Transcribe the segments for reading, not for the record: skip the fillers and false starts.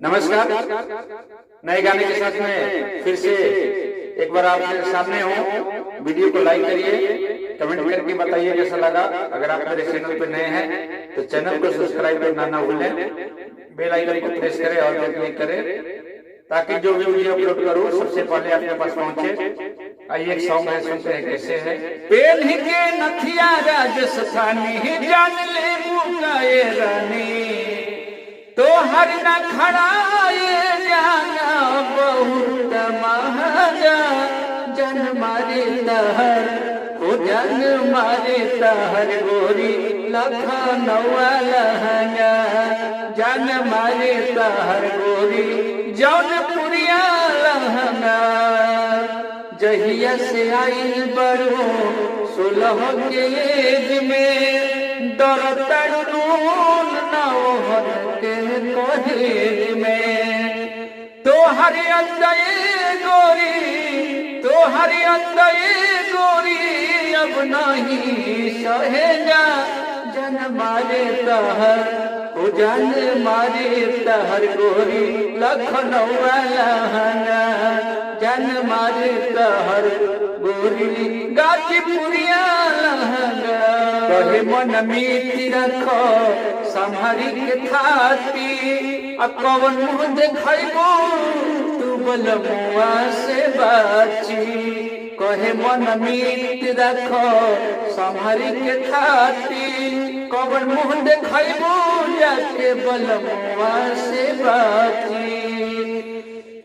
नमस्कार। नए गाने के साथ में फिर से एक बार आपके सामने हूँ। वीडियो को लाइक करिए, कमेंट करके बताइए कैसा लगा। अगर आप मेरे चैनल पे नए हैं तो चैनल को सब्सक्राइब करना ना भूलें, बेल आइकन को प्रेस करें और क्लिक करें ताकि जो भी वीडियो अपलोड करूँ सबसे पहले आपके पास पहुंचे। आइए एक सॉन्ग है, सुनते हैं कैसे है। पेन के नथिया राजस्थानी जान ले मुकाए रानी तो हर न खड़ाए जाना बहुत महंगा। जन मारे तहर ओ जन मारे तहर गोरी लखनऊ लहंगा। जन मारे तहर गोरी जौनपुरिया लहंगा। जहिया से आई बड़ो 16 के एज में डर तड़ून नौहन के कोहेज में। तो हरि अंदये गोरी, तो हरि अंदये गोरी अब नहीं सहेगा। जन मारे तहर ओ जन मारे तहर गोरी लखनऊ लहंगा। जन मारे तहर गोरी गाजीपुरिया लहंगा। कहे मन मीत रखो संभारी के थाती कवन मुँह देखो तू बलमुआ से बाची। कहे मन मीत रखो संभारी के थाती कवन मुँह देखो जाके बलमुआ से बाची।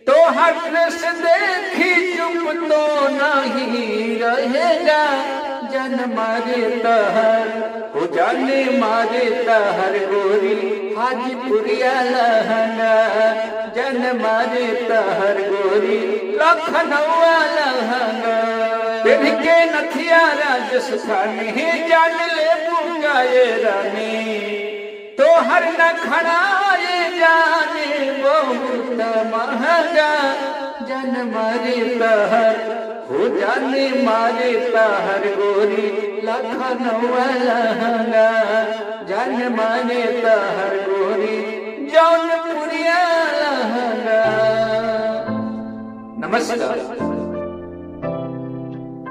तो हर से देखी चुप तो नहीं रहेगा। जन मारे तहर हो जाने मारे तहर गोरी हाजीपुरिया लहंगा। जन मारे तहर गोरी लखनऊ लहंगा। पेन के नथिया राजस्थानी जान ले मुकाए रानी तो हर न खड़ाए जाने बहुत महंगा। जन मारे तहर हो जाने मारे तहर गोरी लखनऊ लहंगा। जन मारे तहर गोरी जौनपुरिया लहंगा। नमस्कार।